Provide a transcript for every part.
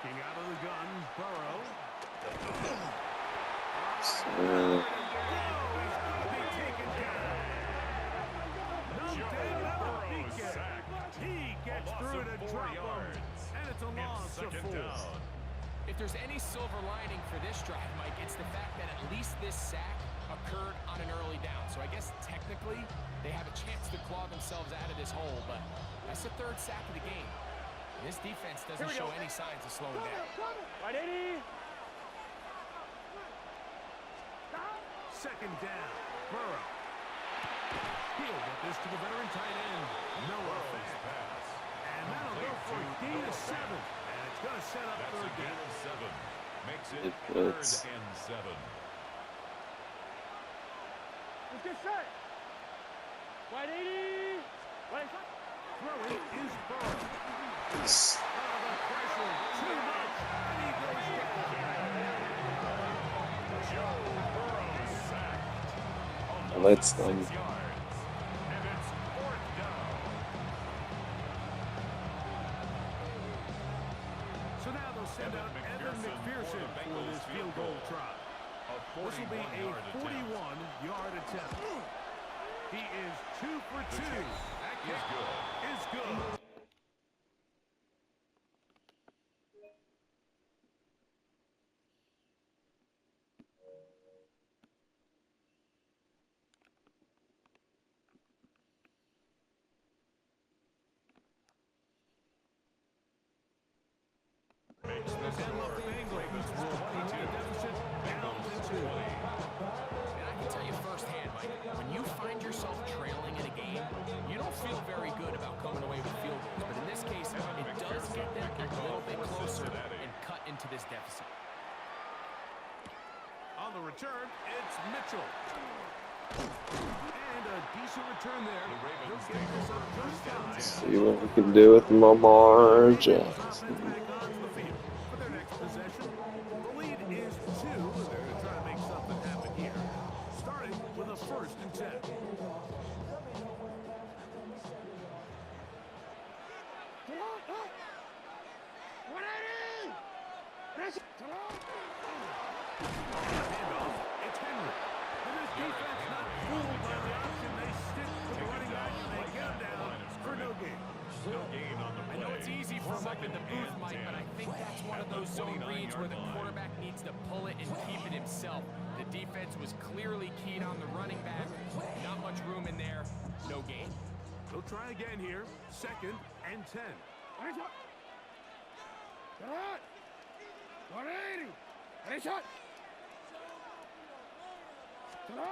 Looking out of the gun, Burrow. He gets through to drop him, and it's a loss of 4. If there's any silver lining for this drive, Mike, it's the fact that at least this sack occurred on an early down. So I guess technically they have a chance to claw themselves out of this hole, but that's the 3rd sack of the game. This defense doesn't show any signs of slowing down. Right, 80. Second down, Burrow. He'll get this to the veteran tight end. No offense pass. And that'll go for a gain of 7. And it's going to set up 3rd down. 7. Makes it 3rd and 7. Good shot. Wide 80. Wide shot. Throwing is Burrow. The pressure too much. And he goes down. Joe Burrow sacked. Let's them. So now they'll send out Evan McPherson for this field goal try. This will be a 41-yard attempt. He is 2 for 2. That kick is good. This deficit. On the return, it's Mitchell. And a decent return there. The Ravens get this up first down. See what we can do with LAMARRR Jackson. For their next possession, the lead is 2. They're going to try to make something happen here. Starting with a 1st and 10. It's Henry. And this defense not fooled by the option. They stick with the running back and they get him down for no gain. No gain on the play. I know it's easy for him up in the booth, Mike, but I think that's one of those zone reads where the quarterback needs to pull it and keep it himself. The defense was clearly keyed on the running back. Not much room in there. No gain. They'll try again here. 2nd and 10. 180. Ready shot. He'll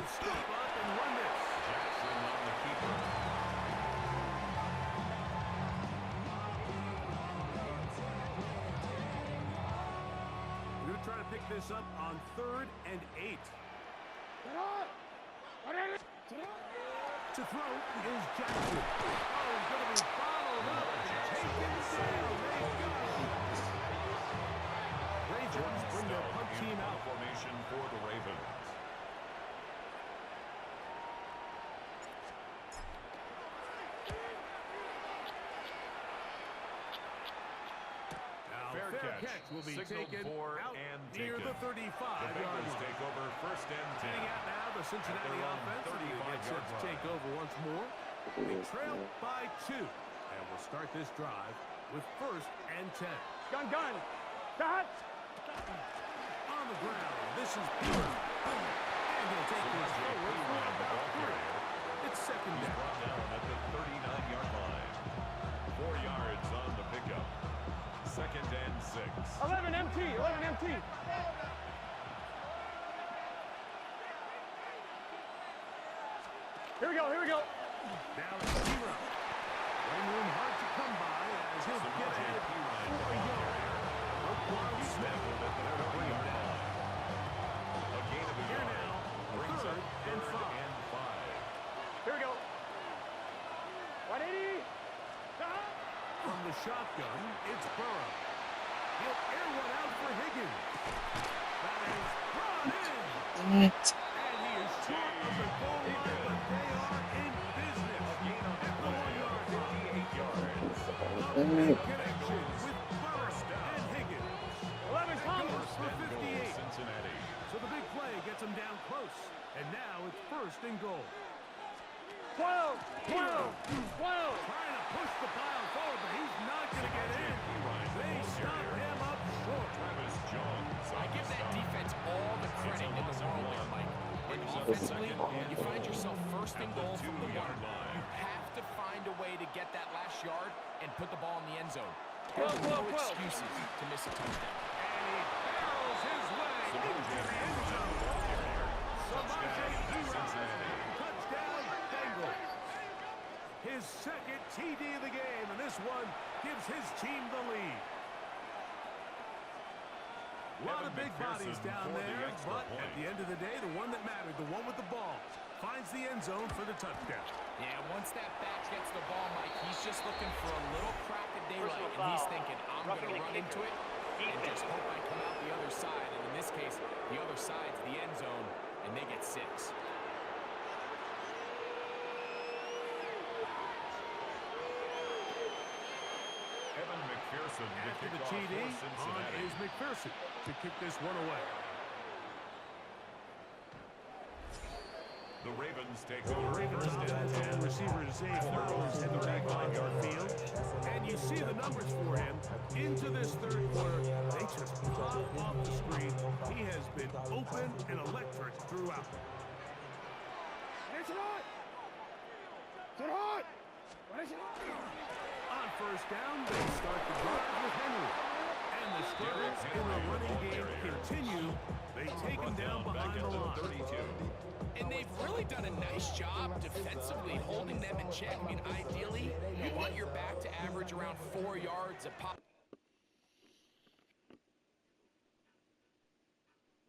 step up and run this. Jackson on the keeper. We're going to try to pick this up on 3rd and 8. To throw is Jackson. Oh, he's going to be followed up and taken down. Ravens bring their punt team out. Formation for the Ravens. Now fair catch will be taken out near the 35. The Bengals take over 1st and 10. Getting out now, the Cincinnati offense gets set to take over once more. They trail by 2. And we'll start this drive with 1st and 10. Gun. Dot. On the ground, this is Peter. And he'll take this forward for about 3. It's 2nd down. At the 39-yard line. 4 yards on the pickup. 2nd and 6. 11 empty. Here we go. Now it's Zero. Running room hard to come by as he'll get ahead for a yard. Smith at the 40-yard line. A gain of a yard now. Brings up 3rd and 5. Here we go. 180. From the shotgun, it's Burrow. He'll air one out for Higgins. That is brought in. What? And he is short of the goal line, but they are in business. A gain of 1 yard, 58 yards. A big connection with And now it's first and goal. 12. Trying to push the pile forward, but he's not going to get in. They stop him up short. I give that defense all the credit in the world there, Mike. And offensively, you find yourself first and goal from the 1. You have to find a way to get that last yard and put the ball in the end zone. There's no excuses to miss a touchdown. And he barrels his way into the end zone. Touchdown, Bengals. His second TD of the game, and this one gives his team the lead. A lot of big bodies down there, but at the end of the day, the one that mattered, the one with the ball, finds the end zone for the touchdown. Yeah, once that back gets the ball, Mike, he's just looking for a little crack of daylight, and he's thinking, I'm going to run into it and just hope I come out the other side. And in this case, the other side's the end zone, and they get 6. After the TD, on is McPherson to kick this one away. The Ravens take The over Ravens first offense and receiver Zay Flowers head the back on the field. And you see the numbers for him into this third quarter. They just pop off the screen. He has been open and electric throughout. On first down, they start the drive with Henry. And the struggles in the running game continue. They take him down behind the line. And they've really done a nice job defensively holding them in check. I mean, ideally, you want your back to average around 4 yards a pop.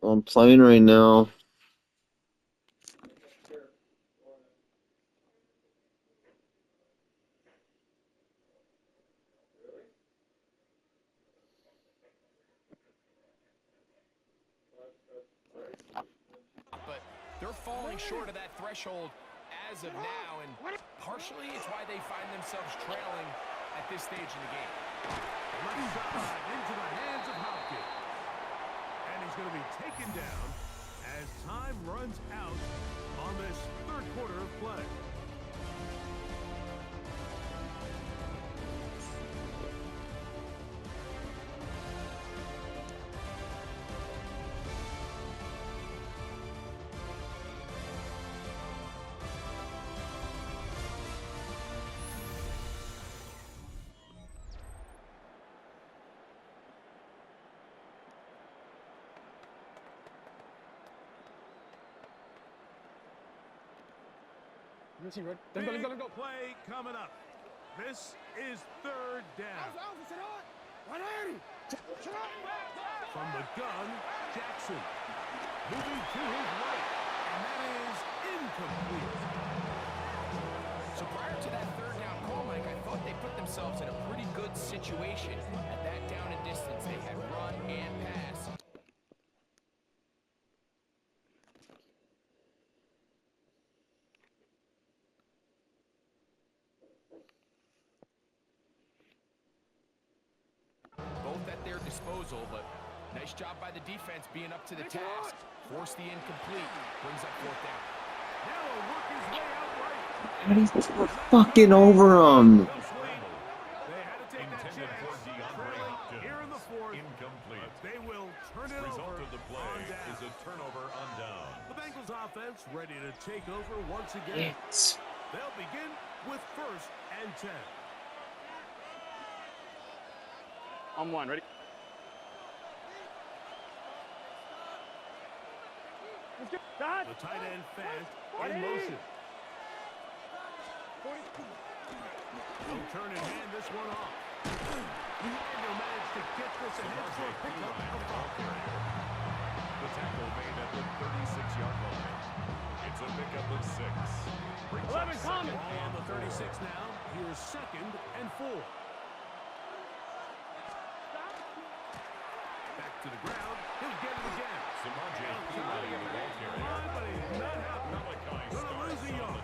I'm playing right now. But they're falling short of that threshold as of now, and partially it's why they find themselves trailing at this stage in the game. Left side into the hands of Hopkins. And he's going to be taken down as time runs out on this third quarter of play. Big play coming up. This is third down. From the gun, Jackson. Moving to his right. And that is incomplete. So prior to that third down call, Mike, I thought they put themselves in a pretty good situation. At that down and distance, they had run and pass. Both at their disposal, but nice job by the defense being up to the task. Force the incomplete. Brings up fourth down. Now he'll work his way out right. How do you fucking over him? They had to take that chance. Trailing here in the fourth. Incomplete. But they will turn it Result over of the play on down. is a turnover on down. The Bengals offense ready to take over once again. They'll begin with first and 10. On 1, ready? Let's go. The tight end fast in motion. He'll turn and hand this one off. And he'll manage to get this ahead for a pickup of 5. The tackle made at the 36-yard line. It's a pickup of 6. 11 coming. Ball on the 36 now. Here's second and 4. Back to the ground. He'll get it again. Samaje Trying to get the ball carrier. But he's not happy. Gonna lose a yard.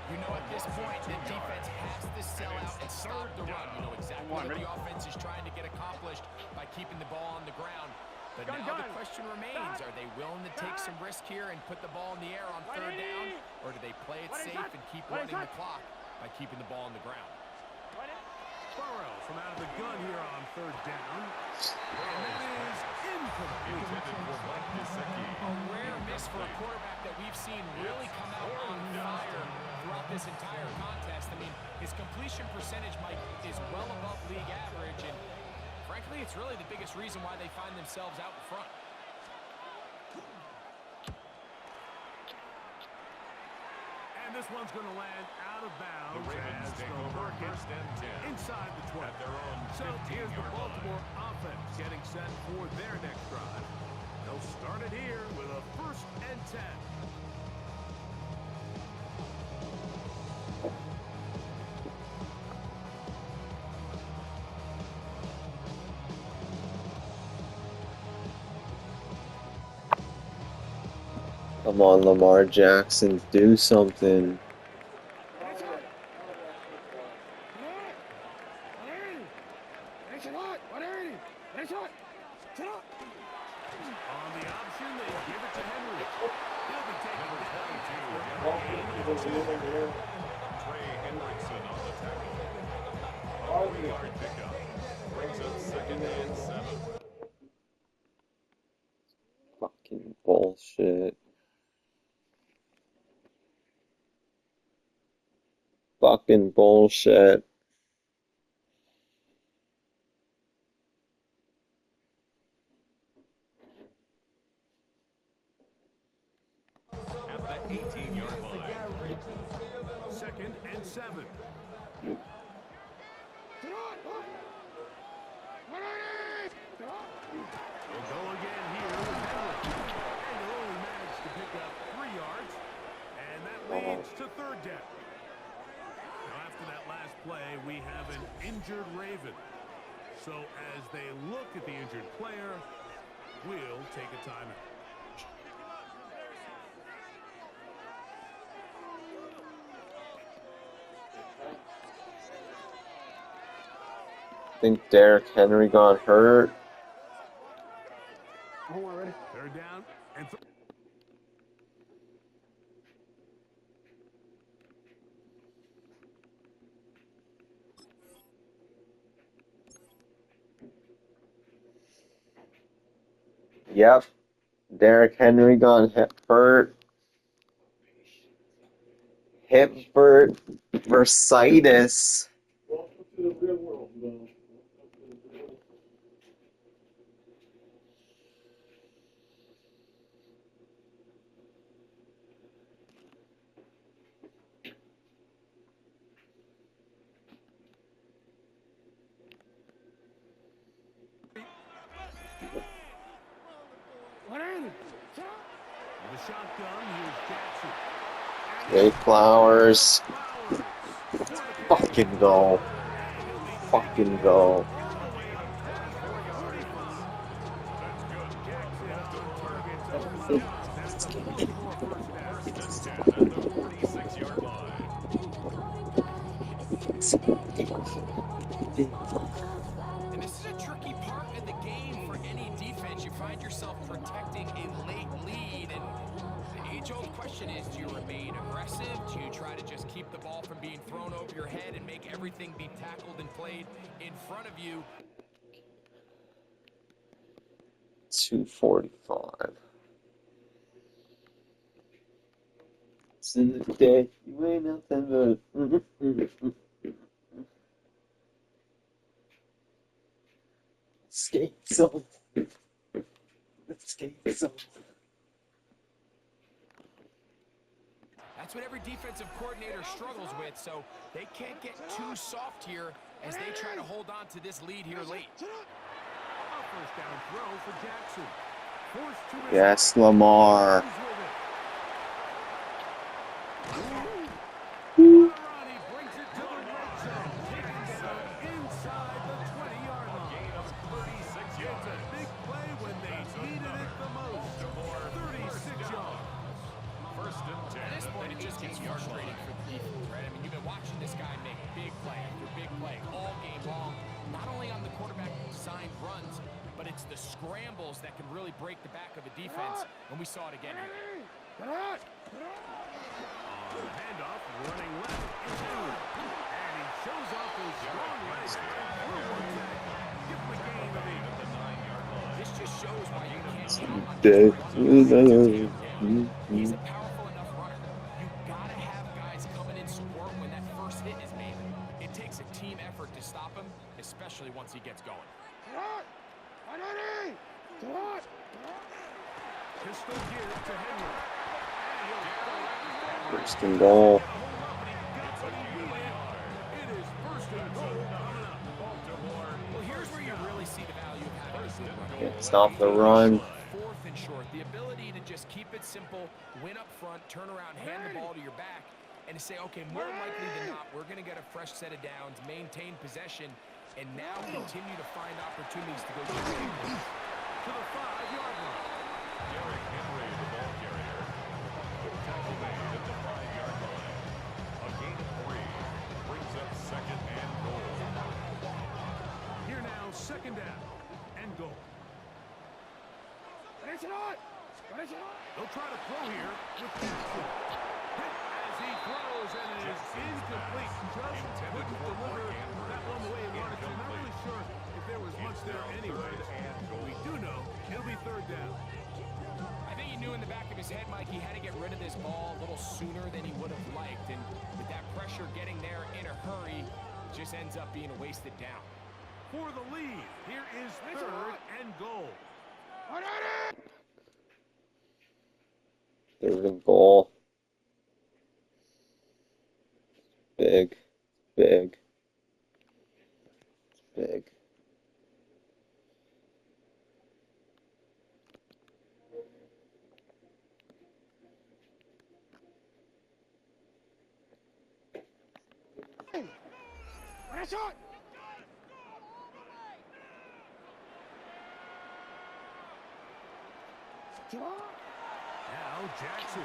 You know, at this point, the defense has to sell out and stop the run. You know exactly what the offense is trying to get accomplished by keeping the ball on the ground. But now the question remains, are they willing to take some risk here and put the ball in the air on third down? Or do they play it safe and keep running the clock by keeping the ball on the ground? Burrow from out of the gun here on third down. And that is incomplete. A rare miss for a quarterback that we've seen really come out on fire throughout this entire contest. I mean, his completion percentage, Mike, is well above league average, and frankly, it's really the biggest reason why they find themselves out in front. And this one's going to land out of bounds. The Ravens take over first and 10 inside the 20 at their own 15-yard line. So here's the Baltimore offense getting set for their next drive. They'll start it here with a first and 10. Come on, Lamar Jackson, do something. On the option, they give it to Henry. He'll be taken down. Trey Hendrickson on the tackle. A 3-yard pickup. Brings up second and 7. Fucking bullshit. Fucking bullshit. At the 18-yard line. Second and 7. They'll go again here with Henry. And they'll only manage to pick up 3 yards. And that leads to third down. Now after that last play, we have an injured Raven. So as they look at the injured player, we'll take a timeout. I think Derrick Henry got hurt. Third down and Yep. Derrick Henry got hurt. Hip bursitis. Welcome to the real world, man. the shotgun, here's Jackson. Ray Flowers. Fucking go. Fucking go. And this is a tricky part of the game for any defense. You find yourself protecting a late lead, and the age-old question is, do you remain aggressive? Do you try to just keep the ball from being thrown over your head and make everything be tackled and played in front of you? 2:45. It's in the day. You ain't nothing but skate zone. Skate zone. That's what every defensive coordinator struggles with, so they can't get too soft here as they try to hold on to this lead here late. A first down throw for Jackson. Forced to his Yes, Lamar. Ronnie brings it to the red zone. Taken down inside the 20-yard line. Gain of 36 It's yards. a big play when they needed it the most. 36 yards. First and 10. At this point, it just gets frustrating for the defense, right? I mean, you've been watching this guy make big play after big play all game long, not only on the quarterback signed runs, but it's the scrambles that can really break the back of a defense, and we saw it again here. Handoff, running left. And he shows off those strong legs. Give him a gain of 8 at the 9-yard line. This just shows why you can't count on Dead. He's a powerful enough runner. You gotta have guys coming in support when that first hit is made. It takes a team effort to stop him, especially once he gets going. Pistol here to Henry. First and goal. It is first and goal coming up. Well, here's where you really see the value of having a good runner. Can't stop the run. Fourth and short, the ability to just keep it simple, win up front, turn around, hand the ball to your back, and to say, okay, more likely than not, we're going to get a fresh set of downs, maintain possession, and now continue to find opportunities to go to the 5-yard line. Derrick Henry, the ball carrier. Tackle made at the 5-yard line. A gain of 3 brings up second and goal. Here now, second down and goal. They'll try to throw here with hit as he throws, and it is incomplete. Just couldn't deliver that one the way he wanted to. Not really sure if there was much there anyway. We do know it'll be third down. I think he knew in the back of his head, Mike, he had to get rid of this ball a little sooner than he would have liked. And with that pressure getting there in a hurry, it just ends up being a wasted down. For the lead, here is third and goal. Third and goal. Big. Big. Big. Now Jackson.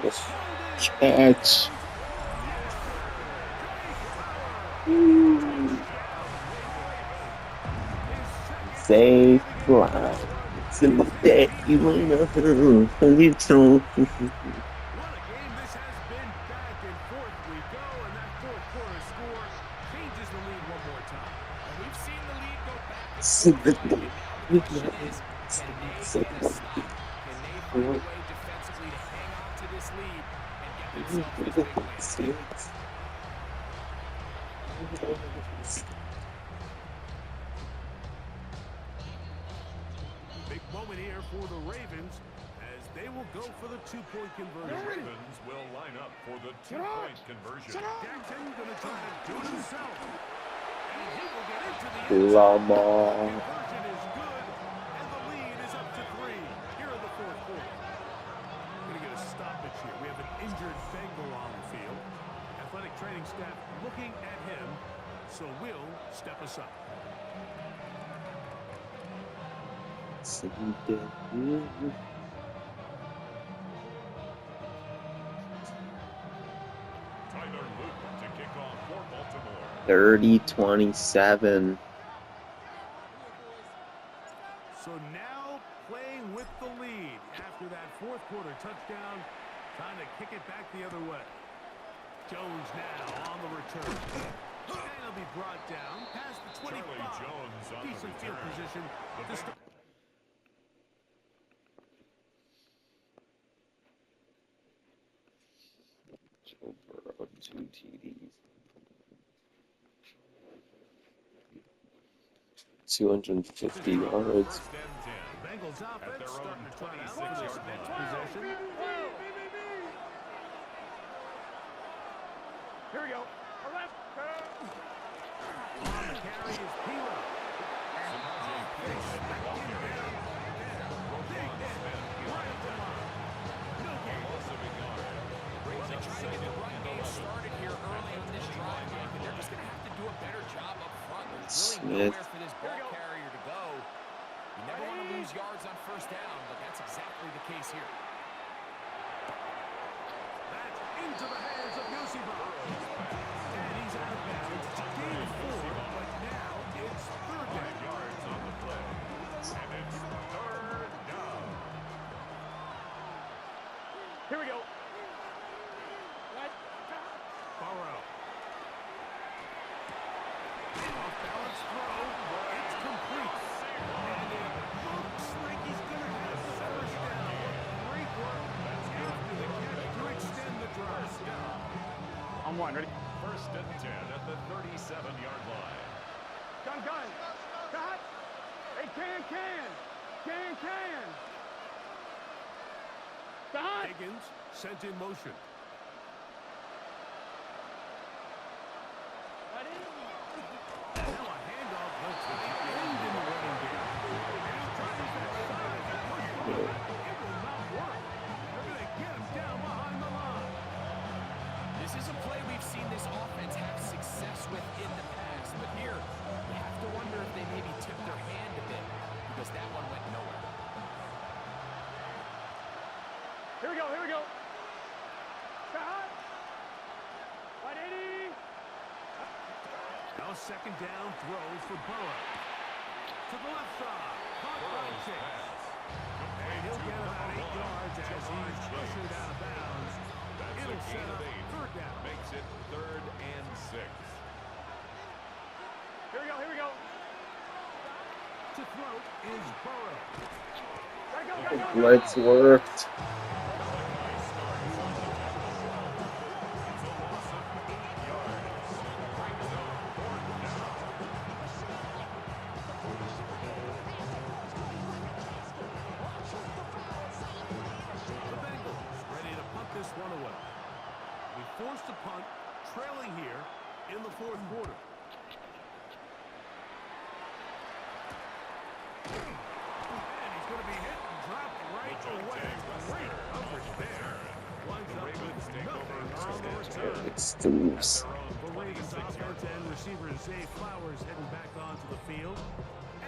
This catch. Safe line. It's in the day. You ain't nothing. It's What on. a game this has been. Back and forth we go, and that fourth quarter score changes the lead one more time. And we've seen the lead go back and Sit forth. the- The question is, can they get a stop? Can they find a way defensively to hang on to this lead and get themselves this big win? Big moment here for the Ravens as they will go for the two-point The conversion. Ravens will line up for the 2-point conversion. Jackson going to try to do it himself. And he will get into the end zone. LAMARRR. Conversion is good, and the lead is up to 3 here in the fourth quarter. We're going to get a stoppage here. We have an injured Bengal on the field. Athletic training staff looking at him, so will step us up. Tyler Luke to kick off for Baltimore. 30-27. So now playing with the lead after that fourth quarter touchdown, trying to kick it back the other way. Jones now on the return. And he'll be brought down past the 25. Charlie Jones on the Decent field return. position to start. Joe Burrow, 2 TDs. 250 yards. First and 10. Bengals At offense their own starting to try out 26 for this yard next line. possession. Here we go. On the carry is Pilo. They try to get the run game started here early on this drive, Mike, and they're just going to have to do a better job up front. There's really nowhere for this ball carrier to go. You never want to lose yards on first down, but that's exactly the case here. That's into the hands of Yosiba. And he's out of bounds. It's a gain of 4, but now it's throw. It's complete. And it looks like he's going to have the first down. Great work after the catch to extend the drive. On one, ready? First and 10 at the 37-yard line. Gun. Cut. Hey, can. Cut. Higgins sent in motion. Now a handoff looks to the end in the running game. And he tries that side. It will not work. They're going to get him down behind the line. This is a play we've seen this offense have success with in the past, but here, you have to wonder if they maybe tipped their hand a bit, because that one went nowhere. Here we go. Cut. 180. Now a second down throw for Burrow. To the left side. Caught by Chase. And he'll get about 8 yards as he's ushered out of bounds. It'll set up third down. Makes it 3rd and 6. Here we go. To throw is Burrow. Gotta go. Lights worked. The Bengals ready to punt this one away. We forced a punt, trailing here in the fourth quarter. And he's going to be hit and dropped right away. Great coverage there. Winds up with nothing on the return. It's the moves. The Ravens offense and receiver Zay Flowers heading back onto the field.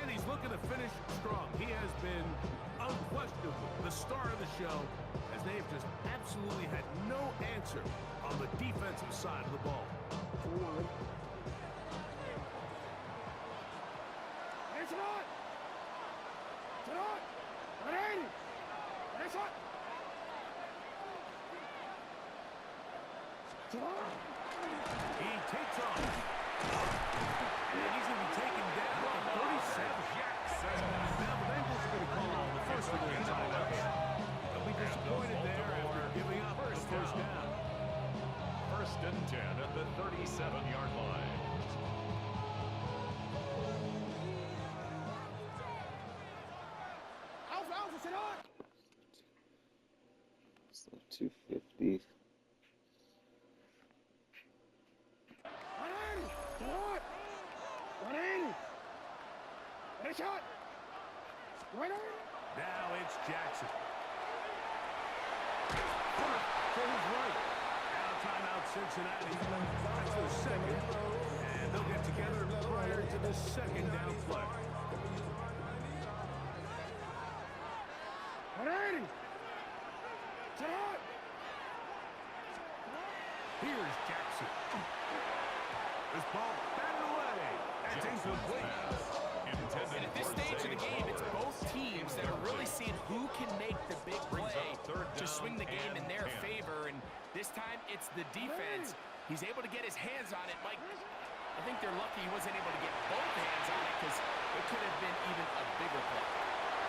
And he's looking to finish strong. He has been unquestionably the star of the show, as they have just absolutely had no answer on the defensive side of the ball. It's not. 180. It's not. He takes off. And he's going to be taken down at 37. Now the Bengals are going to call the first of their timeouts. They'll be disappointed there after giving up the first down. First and 10 at the 37-yard line. So 250. Now it's Jackson. To his right. Now timeout Cincinnati. That's their second. And they'll get together prior to the second down play. 180. Here's Jackson. This ball batted away. It's incomplete. And at this stage of the game, it's both teams that are really seeing who can make the big play to swing the game in their favor. And this time, it's the defense. He's able to get his hands on it. Mike, I think they're lucky he wasn't able to get both hands on it, because it could have been even a bigger play.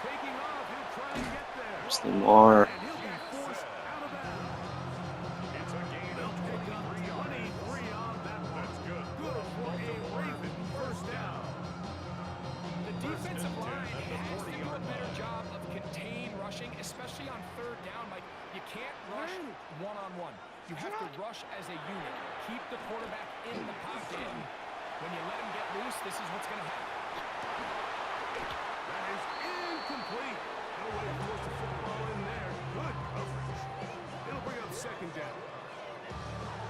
Taking off, he'll try and get there. There's LAMARRR. And he'll be forced out of bounds. It's a gain of They'll pick up 23 on that one. That's good. Good for a Raven first down. The defensive line has to do a better job of contain rushing, especially on third down. Like, you can't rush one-on-one. You have to rush as a unit. Keep the quarterback in the pocket. When you let him get loose, this is what's going to happen. That is incomplete. No way to force the football in there. Good coverage. It'll bring up second down.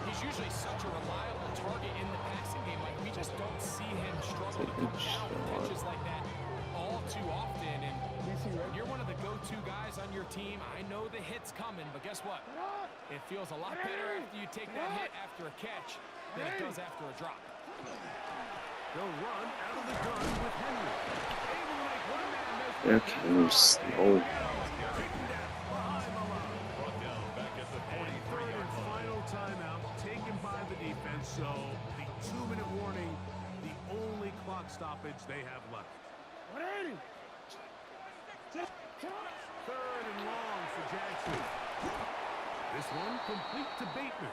He's usually such a reliable target in the passing game. Like, we just don't see him struggle to come down with catches like that all too often. And you're one of the go-to guys on your team. I know the hit's coming, but guess what? It feels a lot better after you take that hit after a catch than it does after a drop. They'll run out of the gun with Henry. Able to make one man miss. They're kind of slow. Brought down back at the 43-yard And line. final timeout taken by the defense. So the 2-minute warning, the only clock clock stoppage they have left. 180. 3rd and long for Jackson. This one complete to Bateman.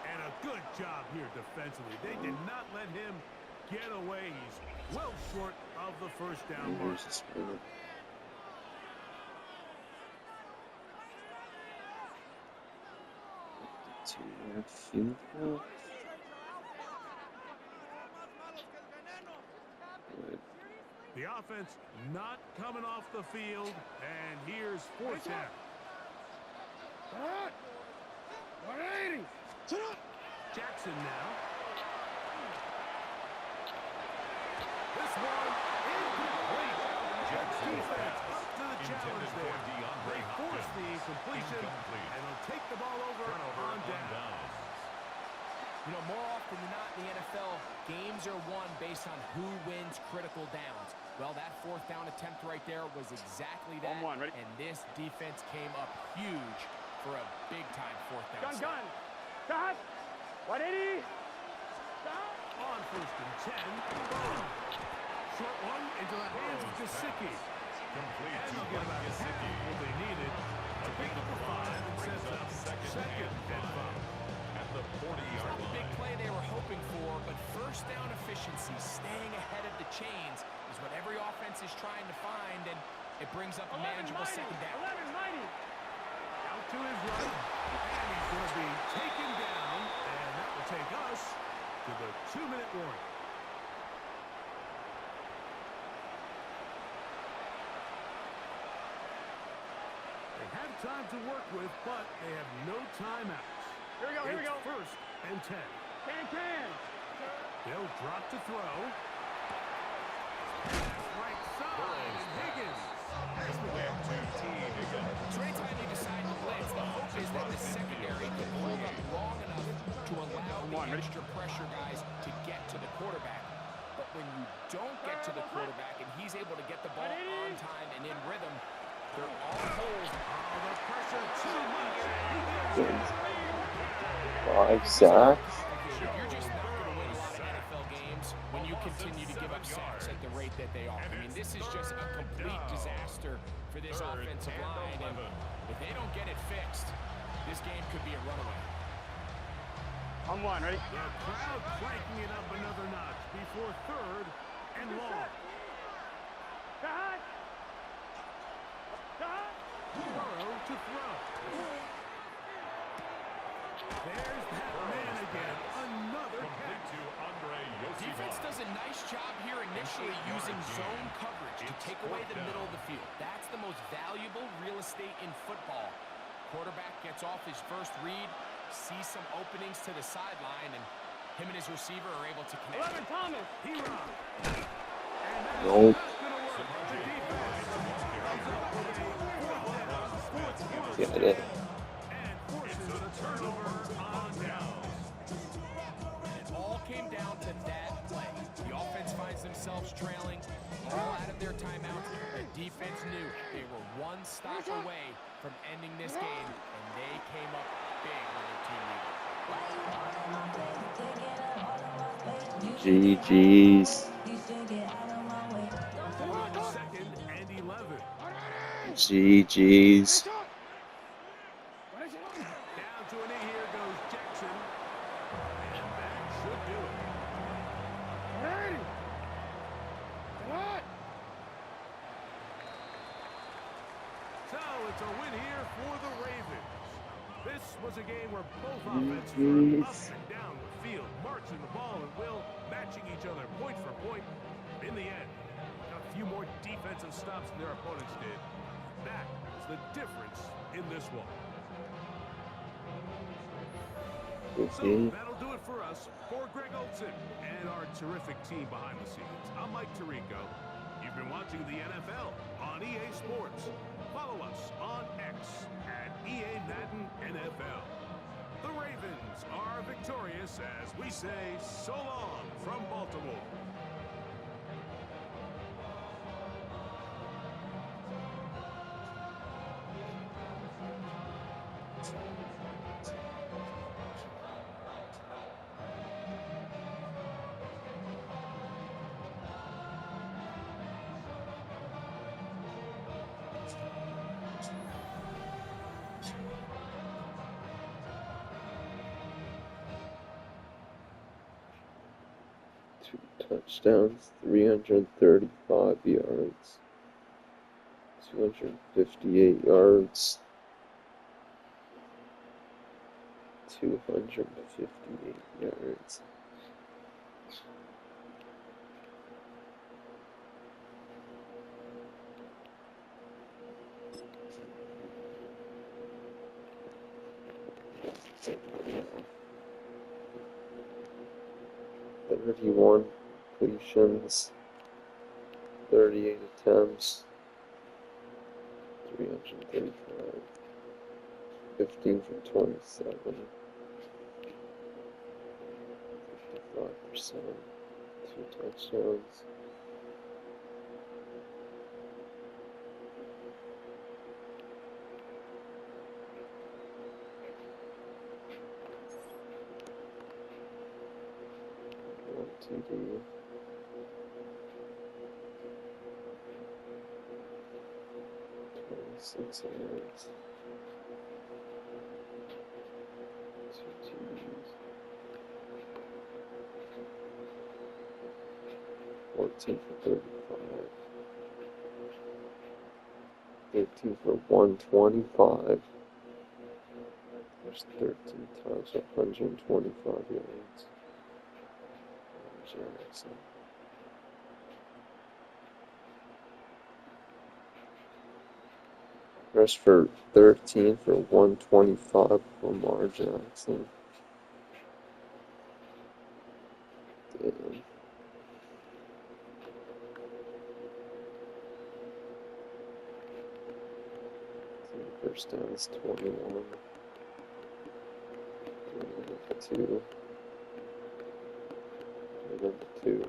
And a good job here defensively. They did not let him get away. He's well short of the first down mark. The offense not coming off the field, and here's 4th down. 180. Jackson now. This one incomplete. Jackson Defense up to the intended challenge for there. DeAndre They force the Hopkins. incompletion, Incomplete. and they'll take the ball over Turnover on down. downs. You know, more often than not in the NFL, games are won based on who wins critical downs. Well, that 4th down attempt right there was exactly that. On one, ready? And this defense came up huge for a big-time 4th down. Gun. Stop. 180. Stop. On 1st and 10. Short one into the hands of Gesicki. Complete And to they'll get about half Gesicki. what they needed to pick up the 5 and set up second and 5. At the 40-yard The big line. play they were hoping for, but first down efficiency, staying ahead of the chains, is what every offense is trying to find, and it brings up a manageable 1190. second down. 1190. Out to his right, and he's going to be taken down, and that will take us to the 2-minute warning. They have time to work with, but they have no timeouts. Here we go. It's 1st and 10. Can. They'll drop to throw. Pass right side, and Higgins. So anytime you decide to blitz, the hope is that the secondary can hold up long enough to allow the extra pressure guys to get to the quarterback. But when you don't get to the quarterback and he's able to get the ball on time and in rhythm, they're all hold. Oh, the pressure too much. 5 sacks. You're just not going to win a lot of NFL games when you continue to give up sacks at the rate that they are. I mean, this is just a complete disaster for this offensive line, and if they don't get it fixed, this game could be a runaway. On one, ready? The crowd cranking it up another notch before 3rd and long. Cut. Burrow to throw. There's that man again. Another Complete catch. to Andre Defense Yosibon. does a nice job here initially using zone coverage to take away the middle of the field. That's the most valuable real estate in football. Quarterback gets off his first read, sees some openings to the sideline, and him and his receiver are able to connect. 11 Thomas. He rocked. And that's Nope. not going to work. The defense comes up with a 4th down. Get it. And forces a turnover on downs. It all came down to that play. The offense finds themselves trailing, all out of their timeouts. The defense knew they were one stop away from ending this game, and they came up big when their team needed. GG's. 2nd and 11. GG's. Down to a knee here goes Jackson. And that should do it. Ready. What? So it's a win here for the Ravens. This was a game where both offenses were up and down the field, marching the ball at will, matching each other point for point. In the end, a few more defensive stops than their opponents did. That was the difference in this one. So that'll do it for us. For Greg Olson and our terrific team behind the scenes, I'm Mike Tirico. You've been watching the NFL on EA Sports. Follow us on X at EA Madden NFL. The Ravens are victorious as we say so long from Baltimore. 2 touchdowns, 335 yards, 258 yards, 258 yards. Thirty-one completions, 38 attempts, 335, 15 from 27, 55%, 2 touchdowns. TD. 26 yards. 2 TDs. 14 for 35. 13 for 125. There's 13 times 125 yards. Jackson. Rush for 13 for 125, Lamar Jackson. Damn. First down is 21. 2. 2.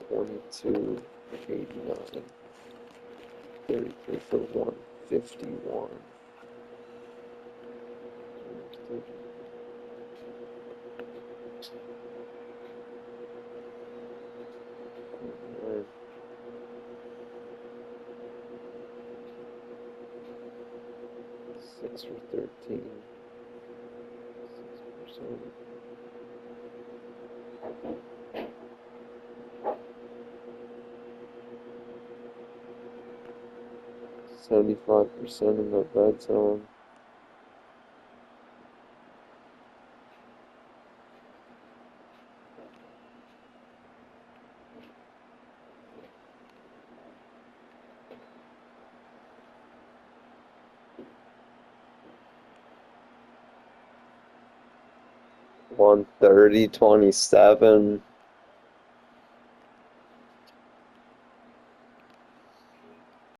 22, 89, 33 for 151. 6 for 13. 6%. 75% in the red zone. $130.27.